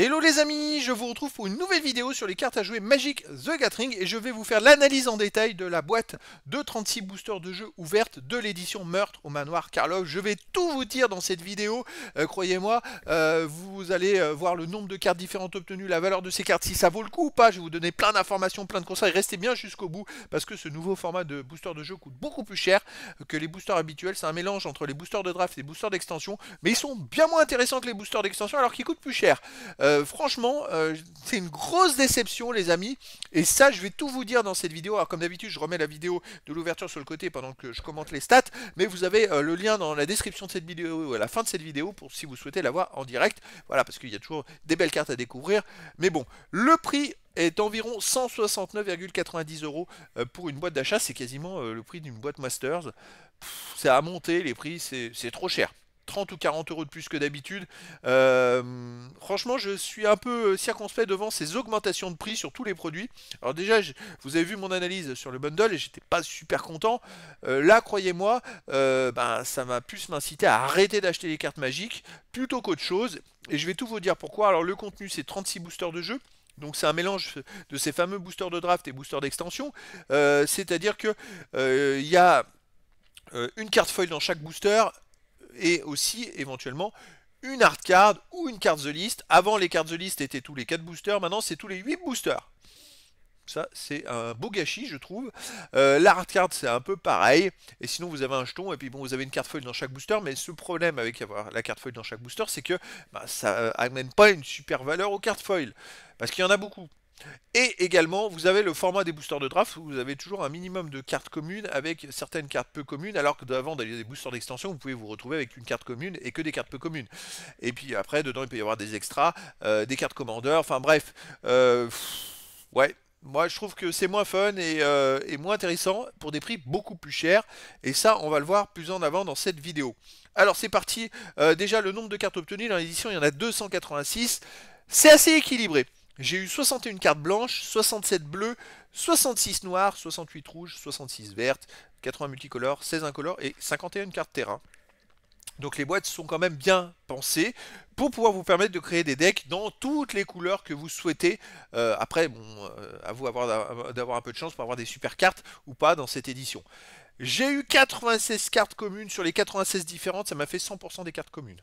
Hello les amis, je vous retrouve pour une nouvelle vidéo sur les cartes à jouer Magic the Gathering et je vais vous faire l'analyse en détail de la boîte de 36 boosters de jeu ouverte de l'édition Meurtre au Manoir Karlov. Je vais tout vous dire dans cette vidéo, croyez-moi, vous allez voir le nombre de cartes différentes obtenues, la valeur de ces cartes, si ça vaut le coup ou pas. Je vais vous donner plein d'informations, plein de conseils, restez bien jusqu'au bout parce que ce nouveau format de booster de jeu coûte beaucoup plus cher que les boosters habituels. C'est un mélange entre les boosters de draft et les boosters d'extension, mais ils sont bien moins intéressants que les boosters d'extension alors qu'ils coûtent plus cher. Franchement, c'est une grosse déception les amis, et ça je vais tout vous dire dans cette vidéo. Alors comme d'habitude je remets la vidéo de l'ouverture sur le côté pendant que je commente les stats, mais vous avez le lien dans la description de cette vidéo, à la fin de cette vidéo, pour si vous souhaitez la voir en direct, voilà, parce qu'il y a toujours des belles cartes à découvrir. Mais bon, le prix est environ 169,90 € pour une boîte d'achat, c'est quasiment le prix d'une boîte Masters. Ça a monté les prix, c'est trop cher. 30 ou 40 € de plus que d'habitude. Franchement, je suis un peu circonspect devant ces augmentations de prix sur tous les produits. Alors déjà, vous avez vu mon analyse sur le bundle et j'étais pas super content. Là, croyez-moi, ça m'a plus m'inciter à arrêter d'acheter les cartes magiques plutôt qu'autre chose. Et je vais tout vous dire pourquoi. Alors le contenu, c'est 36 boosters de jeu. Donc c'est un mélange de ces fameux boosters de draft et boosters d'extension. C'est-à-dire que il y a une carte foil dans chaque booster, et aussi éventuellement une hard card ou une carte the list. Avant, les cartes the list étaient tous les 4 boosters, maintenant c'est tous les 8 boosters. Ça, c'est un beau gâchis, je trouve. La hard card, c'est un peu pareil. Et sinon, vous avez un jeton, et puis bon, vous avez une carte foil dans chaque booster. Mais ce problème avec avoir la carte foil dans chaque booster, c'est que ça amène pas une super valeur aux cartes foil. Parce qu'il y en a beaucoup. Et également, vous avez le format des boosters de draft où vous avez toujours un minimum de cartes communes avec certaines cartes peu communes, alors que d'avant, dans les boosters d'extension, vous pouvez vous retrouver avec une carte commune et que des cartes peu communes. Et puis après, dedans, il peut y avoir des extras, des cartes commandeurs, enfin bref. Ouais. Moi, je trouve que c'est moins fun et moins intéressant pour des prix beaucoup plus chers. Et ça, on va le voir plus en avant dans cette vidéo. Alors, c'est parti. Déjà, le nombre de cartes obtenues dans l'édition, il y en a 286. C'est assez équilibré. J'ai eu 61 cartes blanches, 67 bleues, 66 noires, 68 rouges, 66 vertes, 80 multicolores, 16 incolores et 51 cartes terrain. Donc les boîtes sont quand même bien pensées pour pouvoir vous permettre de créer des decks dans toutes les couleurs que vous souhaitez. Après, bon, à vous d'avoir un peu de chance pour avoir des super cartes ou pas dans cette édition. J'ai eu 96 cartes communes sur les 96 différentes, ça m'a fait 100% des cartes communes.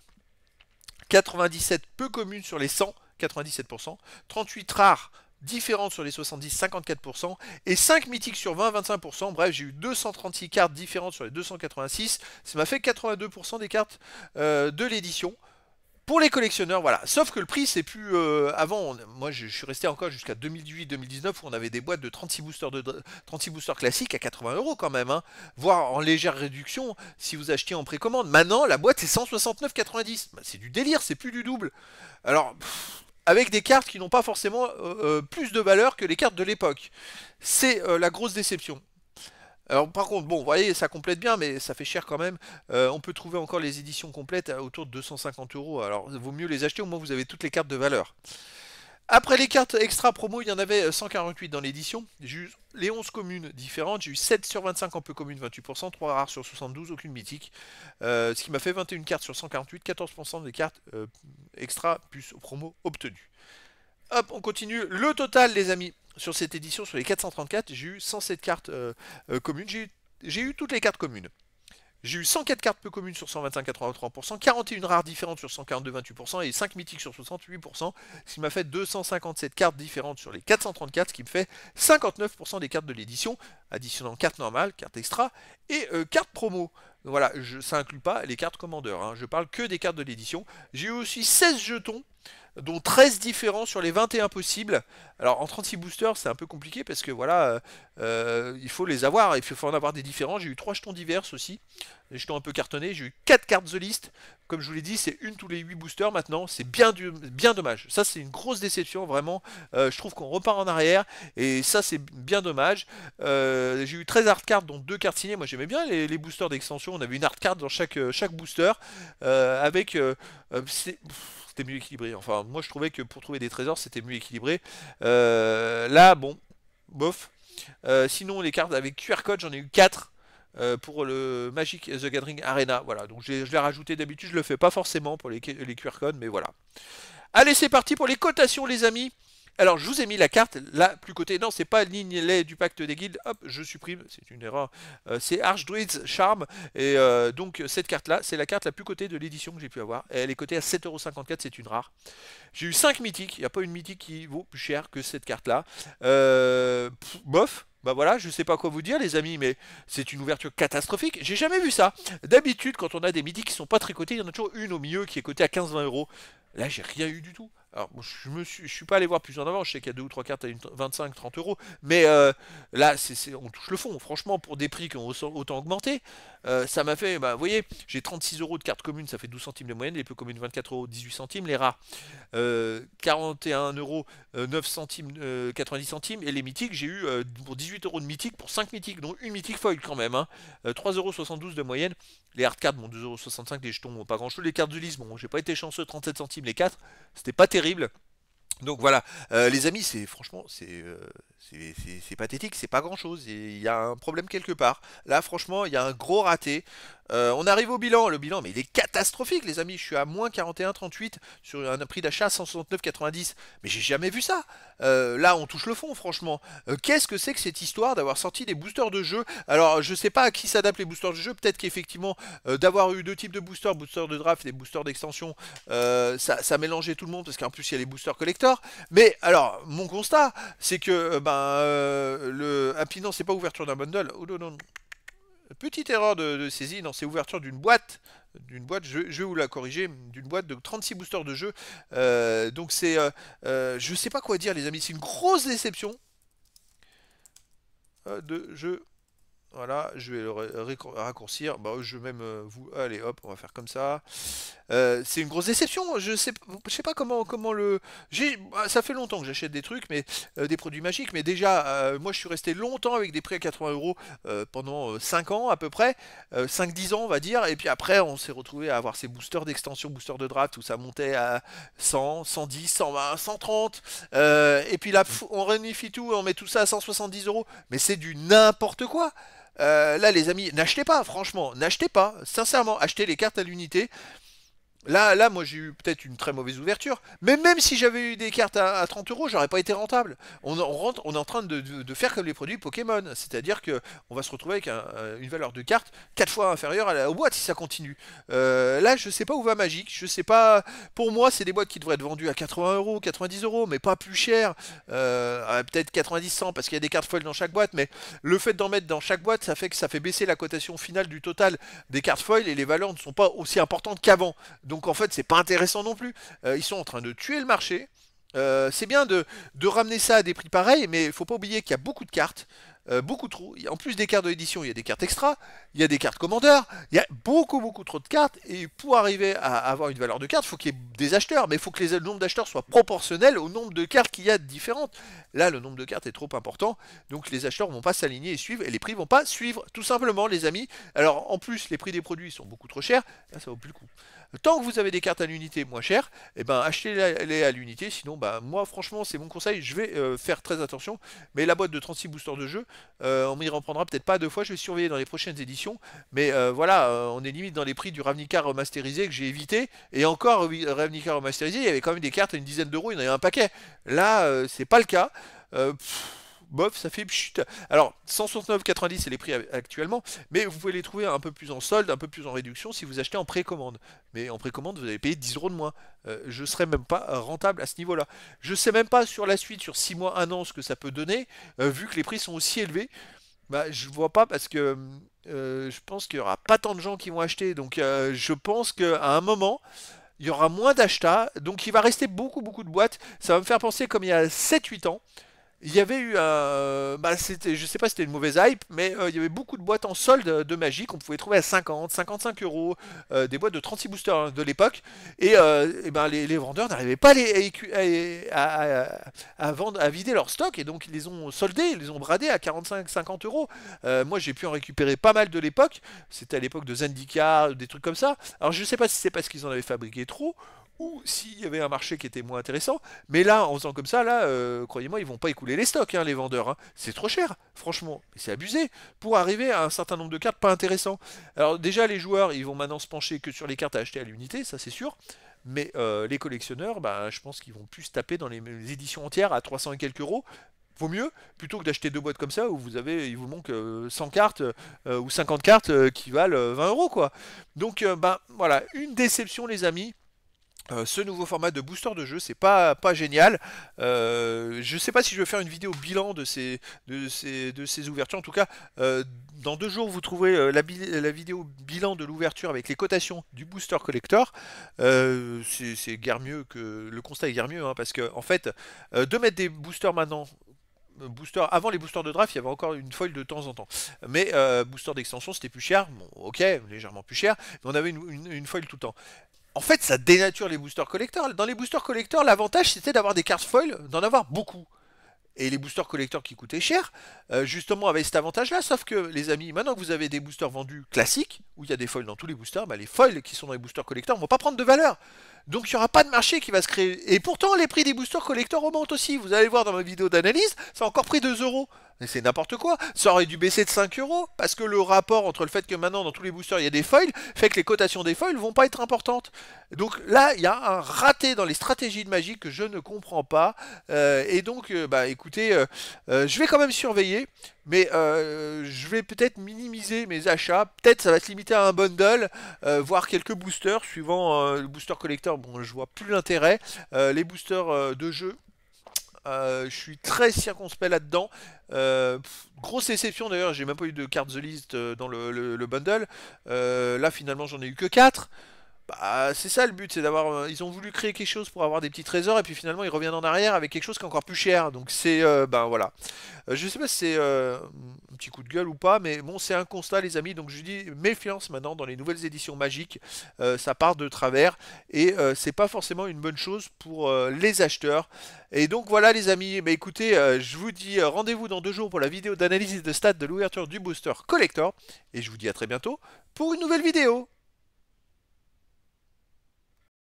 97 peu communes sur les 100, 97%, 38 rares différentes sur les 70, 54%, et 5 mythiques sur 20, 25%. Bref, j'ai eu 236 cartes différentes sur les 286, ça m'a fait 82% des cartes de l'édition. Pour les collectionneurs, voilà. Sauf que le prix, c'est plus... avant, moi, je suis resté encore jusqu'à 2018-2019 où on avait des boîtes de 36 boosters classiques à 80 € quand même, hein, voire en légère réduction si vous achetiez en précommande. Maintenant, la boîte, c'est 169,90. C'est du délire, c'est plus du double. Alors, avec des cartes qui n'ont pas forcément plus de valeur que les cartes de l'époque. C'est la grosse déception. Alors par contre, bon, vous voyez, ça complète bien, mais ça fait cher quand même. On peut trouver encore les éditions complètes à autour de 250 €. Alors, il vaut mieux les acheter, au moins vous avez toutes les cartes de valeur. Après les cartes extra promo, il y en avait 148 dans l'édition. J'ai eu les 11 communes différentes. J'ai eu 7 sur 25 en peu commune, 28%, 3 rares sur 72, aucune mythique. Ce qui m'a fait 21 cartes sur 148, 14% des cartes extra plus promo obtenues. Hop, on continue. Le total, les amis, sur cette édition, sur les 434, j'ai eu 107 cartes communes. J'ai eu toutes les cartes communes. J'ai eu 104 cartes peu communes sur 125, 83%, 41 rares différentes sur 142, 28%, et 5 mythiques sur 68%, ce qui m'a fait 257 cartes différentes sur les 434, ce qui me fait 59% des cartes de l'édition, additionnant cartes normales, cartes extra, et cartes promo. Voilà, ça inclut pas les cartes commandeurs, hein, je parle que des cartes de l'édition. J'ai eu aussi 16 jetons, dont 13 différents sur les 21 possibles. Alors en 36 boosters c'est un peu compliqué parce que voilà, il faut les avoir, il faut en avoir des différents. J'ai eu 3 jetons divers aussi, des jetons un peu cartonnés. J'ai eu 4 cartes The List, comme je vous l'ai dit c'est une tous les 8 boosters maintenant, c'est bien dommage. Ça c'est une grosse déception vraiment, je trouve qu'on repart en arrière et ça c'est bien dommage. J'ai eu 13 hard cards dont 2 cartes signées. Moi j'aimais bien les boosters d'extension, on avait une hard card dans chaque booster avec... c'était mieux équilibré. Enfin, moi je trouvais que pour trouver des trésors, c'était mieux équilibré. Là, bon, bof. Sinon, les cartes avec QR code, j'en ai eu 4 pour le Magic the Gathering Arena. Voilà, donc je l'ai rajouté d'habitude, je le fais pas forcément pour les QR codes, mais voilà. Allez, c'est parti pour les cotations, les amis. Alors, je vous ai mis la carte la plus cotée. Non, c'est pas ligne lait du pacte des guildes. Hop, je supprime. C'est une erreur. C'est Archdruids Charm. Et donc, cette carte-là, c'est la carte la plus cotée de l'édition que j'ai pu avoir. Et elle est cotée à 7,54 €. C'est une rare. J'ai eu 5 mythiques. Il n'y a pas une mythique qui vaut plus cher que cette carte-là. Bof. Bah voilà, je sais pas quoi vous dire les amis, mais c'est une ouverture catastrophique. J'ai jamais vu ça. D'habitude, quand on a des mythiques qui sont pas très cotés, il y en a toujours une au milieu qui est cotée à 15-20 €. Là, j'ai rien eu du tout. Alors, bon, je suis pas allé voir plus en avant. Je sais qu'il y a 2 ou 3 cartes à 25-30 €. Mais là, on touche le fond. Franchement, pour des prix qui ont autant augmenté, ça m'a fait. Bah, vous voyez, j'ai 36 € de cartes communes, ça fait 12 centimes de moyenne. Les peu communes, 24 € 18 centimes. Les rares, 41 €, 9 centimes, 90 centimes. Et les mythiques, j'ai eu pour 18 € de mythique pour 5 mythiques. Donc une mythique foil quand même. Hein. 3,72 € de moyenne. Les hard cards, bon, 2,65 €. Les jetons, pas grand chose. Les cartes de liste, bon, j'ai pas été chanceux, 37 centimes les 4. C'était pas terrible. Donc voilà, les amis, c'est franchement, c'est pathétique, c'est pas grand chose. Il y a un problème quelque part. Là, franchement, il y a un gros raté. On arrive au bilan. Le bilan, mais il est catastrophique, les amis. Je suis à moins 41,38 sur un prix d'achat 169,90. Mais j'ai jamais vu ça. Là, on touche le fond, franchement. Qu'est-ce que c'est que cette histoire d'avoir sorti des boosters de jeu? Alors, je sais pas à qui s'adaptent les boosters de jeu. Peut-être qu'effectivement, d'avoir eu deux types de boosters, boosters de draft et boosters d'extension, ça mélangeait tout le monde parce qu'en plus, il y a les boosters collector. Mais alors, mon constat, c'est que le Happy, non, c'est pas ouverture d'un bundle. Oh non, non. Petite erreur de saisie, non, c'est ouverture d'une boîte. Je vais vous la corriger, d'une boîte de 36 boosters de jeu. Donc c'est, je sais pas quoi dire les amis, c'est une grosse déception de jeu. Voilà, je vais le raccourcir. Bah, je vais même vous. Allez, hop, on va faire comme ça. C'est une grosse déception. Je sais pas comment le. Ça fait longtemps que j'achète des trucs, mais des produits magiques. Mais déjà, moi, je suis resté longtemps avec des prix à 80 € pendant 5 ans à peu près, 5-10 ans, on va dire. Et puis après, on s'est retrouvé à avoir ces boosters d'extension, boosters de draft où ça montait à 100, 110, 120, 130. Et puis là, on réunifie tout, on met tout ça à 170 €. Mais c'est du n'importe quoi. Là, les amis, n'achetez pas, franchement, n'achetez pas, sincèrement, achetez les cartes à l'unité. Là, moi j'ai eu peut-être une très mauvaise ouverture, mais même si j'avais eu des cartes à 30 €, j'aurais pas été rentable. On est en train de faire comme les produits Pokémon, c'est-à-dire que on va se retrouver avec une valeur de carte 4 fois inférieure aux boîtes si ça continue. Là, je sais pas où va Magic, je sais pas. Pour moi, c'est des boîtes qui devraient être vendues à 80 €, 90 €, mais pas plus cher. Peut-être 90, 100 parce qu'il y a des cartes foil dans chaque boîte, mais le fait d'en mettre dans chaque boîte, ça fait que ça fait baisser la cotation finale du total des cartes foil et les valeurs ne sont pas aussi importantes qu'avant. Donc en fait, c'est pas intéressant non plus. Ils sont en train de tuer le marché. C'est bien de ramener ça à des prix pareils, mais il faut pas oublier qu'il y a beaucoup de cartes, beaucoup trop. En plus des cartes de l'édition, il y a des cartes extra, il y a des cartes commandeurs, il y a beaucoup trop de cartes. Et pour arriver à avoir une valeur de carte, il faut qu'il y ait des acheteurs, mais il faut que le nombre d'acheteurs soit proportionnel au nombre de cartes qu'il y a différentes. Là, le nombre de cartes est trop important, donc les acheteurs vont pas s'aligner et suivre, et les prix vont pas suivre, tout simplement, les amis. Alors en plus, les prix des produits sont beaucoup trop chers, là ça vaut plus le coup. Tant que vous avez des cartes à l'unité moins chères, eh ben achetez-les à l'unité. Sinon, bah, moi franchement, c'est mon conseil. Je vais faire très attention. Mais la boîte de 36 boosters de jeu, on m'y reprendra peut-être pas deux fois. Je vais surveiller dans les prochaines éditions. Mais voilà, on est limite dans les prix du Ravnica remasterisé que j'ai évité. Et encore, Ravnica remasterisé, il y avait quand même des cartes à une dizaine d'euros. Il y en avait un paquet. Là, c'est pas le cas. Bof, ça fait pchut. Alors, 169,90 c'est les prix actuellement, mais vous pouvez les trouver un peu plus en solde, un peu plus en réduction si vous achetez en précommande. Mais en précommande, vous allez payer 10 € de moins. Je ne serai même pas rentable à ce niveau-là. Je ne sais même pas sur la suite, sur 6 mois, 1 an, ce que ça peut donner, vu que les prix sont aussi élevés. Bah, je vois pas parce que je pense qu'il n'y aura pas tant de gens qui vont acheter. Donc, je pense qu'à un moment, il y aura moins d'achats. Donc, il va rester beaucoup de boîtes. Ça va me faire penser comme il y a 7-8 ans. Il y avait eu un. Bah, je sais pas si c'était une mauvaise hype, mais il y avait beaucoup de boîtes en solde de magie qu'on pouvait trouver à 50, 55 €, des boîtes de 36 boosters de l'époque. Et ben, les vendeurs n'arrivaient pas à vendre, à vider leur stock, et donc ils les ont soldés, ils les ont bradés à 45, 50 €. Moi j'ai pu en récupérer pas mal de l'époque. C'était à l'époque de Zendikar, des trucs comme ça. Alors je sais pas si c'est parce qu'ils en avaient fabriqué trop, ou s'il y avait un marché qui était moins intéressant. Mais là, en faisant comme ça, là, croyez-moi, ils vont pas écouler les stocks, hein, les vendeurs. Hein. C'est trop cher, franchement. C'est abusé pour arriver à un certain nombre de cartes pas intéressants. Alors déjà, les joueurs, ils vont maintenant se pencher que sur les cartes à acheter à l'unité, ça c'est sûr. Mais les collectionneurs, bah, je pense qu'ils vont plus se taper dans les éditions entières à 300 et quelques euros. Vaut mieux, plutôt que d'acheter deux boîtes comme ça où il vous manque 100 cartes ou 50 cartes qui valent 20 euros quoi. Donc bah voilà, une déception les amis. Ce nouveau format de booster de jeu, c'est pas génial. Je sais pas si je vais faire une vidéo bilan de ces ouvertures. En tout cas, dans 2 jours, vous trouverez la vidéo bilan de l'ouverture avec les cotations du booster collector. C'est guère mieux que le constat est guère mieux, hein, parce que en fait, de mettre des boosters maintenant. Avant les boosters de draft, il y avait encore une foil de temps en temps. Mais booster d'extension, c'était plus cher. Bon, ok, légèrement plus cher. Mais on avait une foil tout le temps. En fait, ça dénature les boosters collecteurs. Dans les boosters collecteurs, l'avantage c'était d'avoir des cartes foil, d'en avoir beaucoup. Et les boosters collecteurs qui coûtaient cher, justement avaient cet avantage-là. Sauf que, les amis, maintenant que vous avez des boosters vendus classiques, où il y a des foils dans tous les boosters, bah, les foils qui sont dans les boosters collecteurs ne vont pas prendre de valeur. Donc il n'y aura pas de marché qui va se créer. Et pourtant, les prix des boosters collecteurs augmentent aussi. Vous allez voir dans ma vidéo d'analyse, ça a encore pris 2 euros. Mais c'est n'importe quoi. Ça aurait dû baisser de 5 euros. Parce que le rapport entre le fait que maintenant, dans tous les boosters, il y a des foils, fait que les cotations des foils vont pas être importantes. Donc là, il y a un raté dans les stratégies de magie que je ne comprends pas. Et donc, bah écoutez, je vais quand même surveiller. Mais je vais peut-être minimiser mes achats. Peut-être ça va se limiter à un bundle, voire quelques boosters, suivant le booster collector. Bon, je vois plus l'intérêt. Les boosters de jeu, je suis très circonspect là-dedans. Grosse déception d'ailleurs, j'ai même pas eu de carte The List dans le bundle. Là finalement j'en ai eu que 4. Bah, c'est ça le but, c'est d'avoir. Ils ont voulu créer quelque chose pour avoir des petits trésors et puis finalement ils reviennent en arrière avec quelque chose qui est encore plus cher. Donc c'est, ben voilà. Je sais pas si c'est un petit coup de gueule ou pas, mais bon, c'est un constat les amis. Donc je dis méfiance maintenant dans les nouvelles éditions magiques. Ça part de travers et c'est pas forcément une bonne chose pour les acheteurs. Et donc voilà les amis. Bah écoutez, je vous dis rendez-vous dans 2 jours pour la vidéo d'analyse de stats de l'ouverture du booster collector et je vous dis à très bientôt pour une nouvelle vidéo.